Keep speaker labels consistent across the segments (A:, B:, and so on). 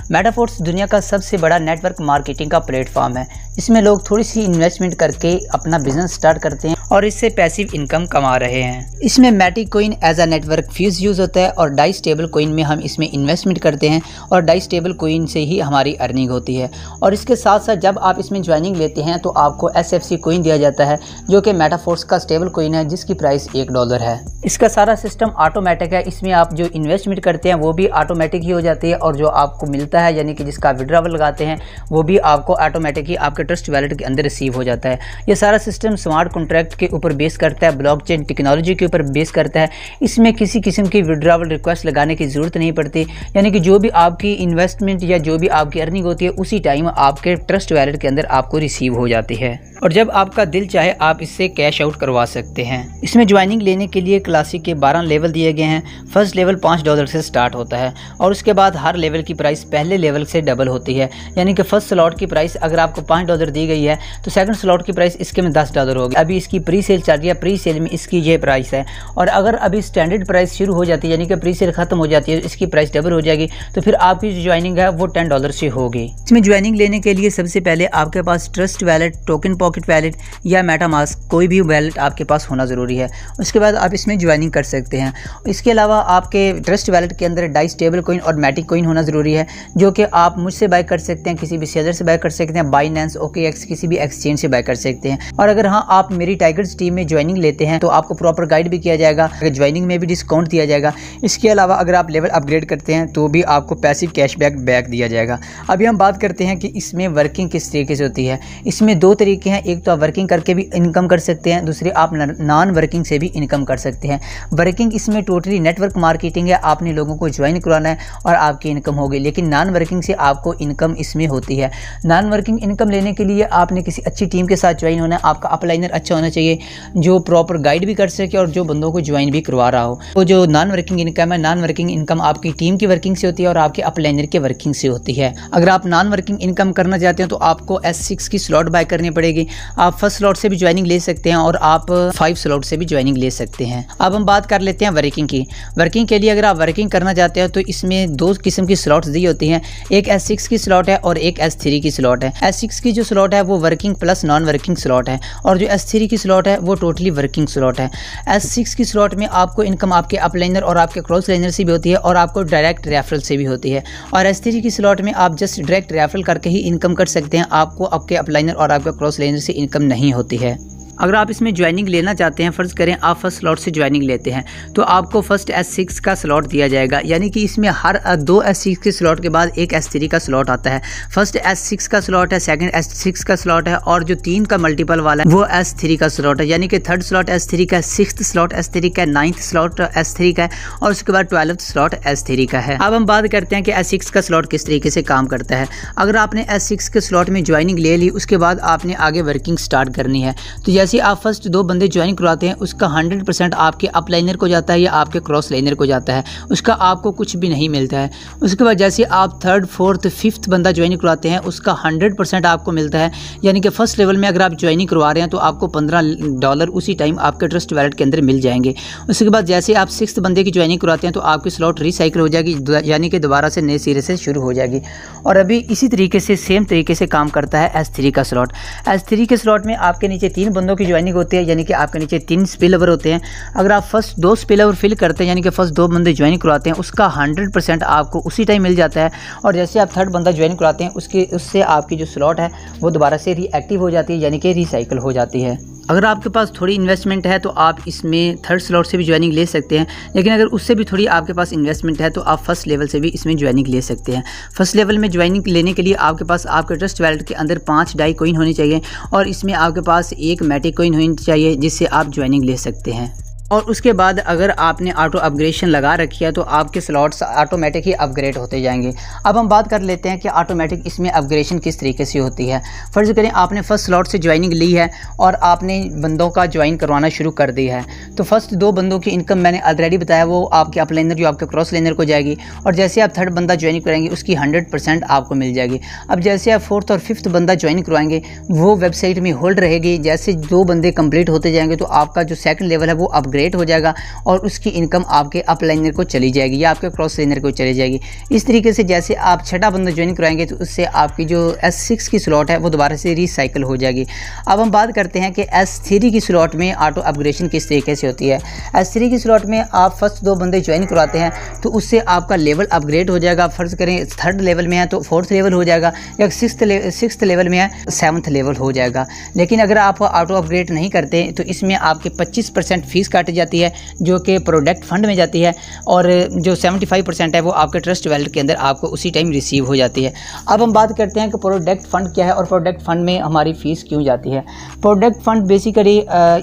A: Metaphors दुनिया का सबसे बड़ा नेटवर्क मार्केटिंग का प्लेटफॉर्म है। इसमें लोग थोड़ी सी इन्वेस्टमेंट करके अपना बिजनेस स्टार्ट करते हैं और इससे पैसिव इनकम कमा रहे हैं। इसमें Matic coin as a network fees use होता है और डाई स्टेबल कॉइन में हम इसमें इन्वेस्टमेंट करते हैं और डाई स्टेबल कॉइन से ही हमारी अर्निंग होती है। और इसके साथ साथ जब आप इसमें ज्वाइनिंग लेते हैं तो आपको SFC कॉइन दिया जाता है, जो कि मेटाफोर्स का स्टेबल कॉइन है जिसकी प्राइस $1 है। इसका सारा सिस्टम ऑटोमेटिक है। इसमें आप जो इन्वेस्टमेंट करते हैं वो भी ऑटोमेटिक ही हो जाती है और जो आपको मिलता है यानी कि जिसका विड्रॉवल लगाते हैं वो भी आपको ऑटोमेटिक ही आपके ट्रस्ट वैलेट के अंदर रिसीव हो जाता है। ये सारा सिस्टम स्मार्ट कॉन्ट्रैक्ट के ऊपर बेस करता है, ब्लॉकचेन टेक्नोलॉजी के ऊपर बेस करता है। इसमें किसी किस्म की विड्रॉवल रिक्वेस्ट लगाने की ज़रूरत नहीं पड़ती, यानी कि जो भी आपकी इन्वेस्टमेंट या जो भी आपकी अर्निंग होती है उसी टाइम आपके ट्रस्ट वैलेट के अंदर आपको रिसीव हो जाती है और जब आपका दिल चाहे आप इससे कैश आउट करवा सकते हैं। इसमें ज्वाइनिंग लेने के लिए क्लासिक के 12 लेवल दिए गए हैं। फर्स्ट लेवल $5 से स्टार्ट होता है और उसके बाद हर लेवल की प्राइस पहले लेवल से डबल होती है, यानी कि फर्स्ट स्लॉट की प्राइस अगर आपको $5 दी गई है तो सेकंड स्लॉट की प्राइस इसके में $10 होगी। अभी इसकी प्री सेल चल रही है, प्री सेल में इसकी ये प्राइस है और अगर अभी स्टैंडर्ड प्राइस शुरू हो जाती है यानी कि प्री सेल खत्म हो जाती है, इसकी प्राइस डबल हो जाएगी, तो फिर आपकी जो ज्वाइनिंग है वो $10 से होगी। इसमें ज्वाइनिंग लेने के लिए सबसे पहले आपके पास Trust wallet, token pocket wallet या मेटामास्क कोई भी वैलेट आपके पास होना ज़रूरी है। उसके बाद आप इसमें ज्वाइनिंग कर सकते हैं। इसके अलावा आपके ट्रस्ट वैलेट के अंदर डाई स्टेबल कॉइन और मैटिक कॉइन होना ज़रूरी है, जो कि आप मुझसे बाय कर सकते हैं, किसी भी सेलर से बाय कर सकते हैं, बाइनेंस, OKX, किसी भी एक्सचेंज से बाय कर सकते हैं। और अगर हाँ आप मेरी टाइगर्स टीम में ज्वाइनिंग लेते हैं तो आपको प्रॉपर गाइड भी किया जाएगा, ज्वाइनिंग में भी डिस्काउंट दिया जाएगा। इसके अलावा अगर आप लेवल अपग्रेड करते हैं तो भी आपको पैसिव कैशबैक दिया जाएगा। अभी हम बात करते हैं कि इसमें वर्किंग किस तरीके से होती है। इसमें दो तरीके हैं, एक तो आप वर्किंग करके भी इनकम कर सकते हैं, दूसरे आप नॉन वर्किंग से भी इनकम कर सकते हैं। वर्किंग इसमें टोटली नेटवर्क मार्केटिंग है, आपने लोगों को ज्वाइन करवाना है और आपकी इनकम होगी, लेकिन नॉन वर्किंग से आपको इनकम इसमें होती है। नॉन वर्किंग इनकम लेने के लिए आपने किसी अच्छी टीम के साथ ज्वाइन होना है, आपका अपलाइनर अच्छा होना चाहिए जो प्रॉपर गाइड भी कर सके और जो बंदों को ज्वाइन भी करवा रहा हो। तो जो नॉन वर्किंग इनकम है, नॉन वर्किंग इनकम आपकी टीम की वर्किंग से होती है और आपके अपलाइनर के वर्किंग से होती है। अगर आप नॉन वर्किंग इनकम करना चाहते हैं तो आपको S6 की स्लॉट बाय करनी पड़ेगी। आप फर्स्ट स्लॉट से भी ज्वाइनिंग ले सकते हैं और आप 5 स्लॉट से भी ज्वाइनिंग ले सकते हैं। अब हम बात कर लेते हैं वर्किंग की। वर्किंग के लिए अगर आप वर्किंग करना चाहते हैं तो इसमें 2 किस्म की स्लॉट्स दी होती हैं, एक S6 की स्लॉट है और एक S3 की स्लॉट है। S6 की जो स्लॉट है वो working plus non working slot है और जो S3 की स्लॉट है वो टोटली वर्किंग स्लॉट है। S6 की स्लॉट में आपको इनकम आपके अपलाइनर और आपके क्रॉस लाइनर से भी होती है और आपको डायरेक्ट रेफरल से भी होती है। और S3 की स्लॉट में आप जस्ट डायरेक्ट रेफरल करके ही इनकम कर सकते हैं, आपको आपके अपलाइनर और आपके क्रॉस लाइनर से इनकम नहीं होती है। अगर आप इसमें ज्वाइनिंग लेना चाहते हैं, फ़र्ज़ करें आप फर्स्ट स्लॉट से ज्वाइनिंग लेते हैं तो आपको फर्स्ट S6 का स्लॉट दिया जाएगा, यानी कि इसमें हर 2 S6 के स्लॉट के बाद एक S3 का स्लॉट आता है। फर्स्ट S6 का स्लॉट है, सेकंड S6 का स्लॉट है और जो 3 का मल्टीपल वाला है वो S3 का स्लॉट है, यानी कि थर्ड स्लॉट S3 का, 6th स्लॉट S3 का, 9th स्लॉट S3 का है और उसके बाद 12th स्लॉट S3 का है। अब हम बात करते हैं कि S6 का स्लॉट किस तरीके से काम करता है। अगर आपने S6 के स्लॉट में ज्वाइनिंग ले ली, उसके बाद आपने आगे वर्किंग स्टार्ट करनी है, तो जैसे आप फर्स्ट 2 बंदे ज्वाइन करवाते हैं उसका 100% आपके अपलाइनर को जाता है या आपके क्रॉस लाइनर को जाता है, उसका आपको कुछ भी नहीं मिलता है। उसके बाद जैसे आप 3rd, 4th, 5th बंदा ज्वाइन करवाते हैं उसका 100% आपको मिलता है, यानी कि फर्स्ट लेवल में अगर आप ज्वाइनिंग करवा रहे हैं तो आपको $15 उसी टाइम आपके ट्रस्ट वैलेट के अंदर मिल जाएंगे। उसके बाद जैसे आप 6th बंदे की ज्वाइनिंग करवाते हैं तो आपकी स्लॉट रिसाइकिल हो जाएगी, यानी कि दोबारा से नए सिरे से शुरू हो जाएगी। और अभी इसी तरीके से सेम तरीके से काम करता है S3 का स्लॉट। S3 के स्लॉट में आपके नीचे 3 बंदों की ज्वाइनिंग होती है, यानी कि आपके नीचे 3 स्पिल ओवर होते हैं। अगर आप फर्स्ट 2 स्पिल ओवर फिल करते हैं, यानी कि फर्स्ट 2 बंदे ज्वाइन करवाते हैं, उसका 100% आपको उसी टाइम मिल जाता है। और जैसे आप 3rd बंदा ज्वाइन कराते हैं उससे आपकी जो स्लॉट है वो दोबारा से रीएक्टिव हो जाती है, यानी कि रिसाइकिल हो जाती है। अगर आपके पास थोड़ी इन्वेस्टमेंट है तो आप इसमें 3rd स्लॉट से भी ज्वाइनिंग ले सकते हैं, लेकिन अगर उससे भी थोड़ी आपके पास इन्वेस्टमेंट है तो आप फर्स्ट लेवल से भी इसमें ज्वाइनिंग ले सकते हैं। फर्स्ट लेवल में ज्वाइनिंग लेने के लिए आपके पास आपके ट्रस्ट वैलेट के अंदर 5 डाई कॉइन होनी चाहिए और इसमें आपके पास 1 मैटिक कॉइन होनी चाहिए जिससे आप ज्वाइनिंग ले सकते हैं। और उसके बाद अगर आपने ऑटो अपग्रेडेशन लगा रखी है तो आपके स्लॉट्स ऑटोमेटिक ही अपग्रेड होते जाएंगे। अब हम बात कर लेते हैं कि ऑटोमेटिक इसमें अपग्रेडेशन किस तरीके से होती है। फ़र्ज़ करें आपने फर्स्ट स्लॉट से ज्वाइनिंग ली है और आपने बंदों का ज्वाइन करवाना शुरू कर दिया है, तो फर्स्ट 2 बंदों की इनकम मैंने ऑलरेडी बताया वो आपके अपलाइनर जो आपके क्रॉस लाइनर को जाएगी और जैसे आप 3rd बंदा ज्वाइन कराएंगे उसकी 100% आपको मिल जाएगी। अब जैसे आप 4th और 5th बंदा ज्वाइन करवाएंगे वो वेबसाइट में होल्ड रहेगी, जैसे 2 बंदे कंप्लीट होते जाएंगे तो आपका जो सेकंड लेवल है वो अपग्रेड अपग्रेड हो जाएगा और उसकी इनकम आपके अपलाइनर को चली जाएगी या आपके क्रॉस लाइनर को चली जाएगी। इस तरीके से जैसे आप छठा बंदा ज्वाइन कराएंगे तो उससे आपकी जो S6 की स्लॉट है वो दोबारा से रिसाइकिल हो जाएगी। अब हम बात करते हैं कि S3 की स्लॉट में ऑटो अपग्रेडेशन किस तरीके से होती है। S3 की स्लॉट में आप फर्स्ट 2 बंदे ज्वाइन करवाते हैं तो उससे आपका लेवल अपग्रेड हो जाएगा। फ़र्ज़ करें 3rd लेवल में है तो 4th लेवल हो जाएगा, या 6th लेवल में है 7th लेवल हो जाएगा। लेकिन अगर आप ऑटो अपग्रेड नहीं करते तो इसमें आपके 25% फ़ीस काटी जाती है जो कि प्रोडक्ट फंड में जाती है, और जो 75% है वो आपके ट्रस्ट वैलेट के अंदर आपको उसी टाइम रिसीव हो जाती है। अब हम बात करते हैं कि प्रोडक्ट फ़ंड क्या है और प्रोडक्ट फ़ंड में हमारी फ़ीस क्यों जाती है। प्रोडक्ट फ़ंड बेसिकली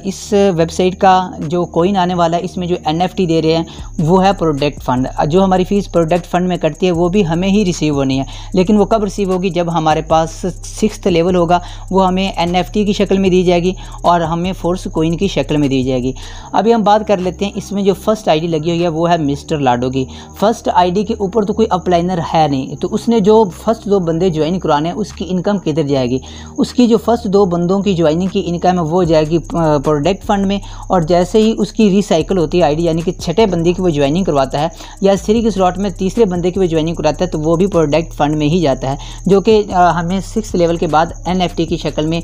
A: इस वेबसाइट का जो कॉइन आने वाला है, इसमें जो NFT दे रहे हैं वो है प्रोडक्ट फ़ंड। जो हमारी फ़ीस प्रोडक्ट फ़ंड में कटती है वो भी हमें ही रिसीव होनी है, लेकिन वो कब रिसीव होगी, जब हमारे पास 6th लेवल होगा वो हमें NFT की शक्ल में दी जाएगी और हमें फोर्स कॉइन की शक्ल में दी जाएगी। अभी हम बात कर लेते हैं इसमें जो फर्स्ट आईडी लगी हुई है वो है मिस्टर लाडो की। फर्स्ट आईडी के ऊपर तो कोई अपलाइनर है नहीं, तो उसने जो फर्स्ट 2 बंदे ज्वाइन करवाने हैं उसकी इनकम किधर जाएगी। उसकी जो फर्स्ट 2 बंदों की ज्वाइनिंग की इनकम है वो जाएगी प्रोडक्ट फंड में, और जैसे ही उसकी रिसाइकिल होती है आईडी, यानी कि छठे बंदे की वो ज्वाइनिंग करवाता है या 3 की स्लॉट में तीसरे बंदे की वो ज्वाइनिंग कराता है तो वो भी प्रोडक्ट फंड में ही जाता है, जो कि हमें 6th लेवल के बाद NFT की शक्ल में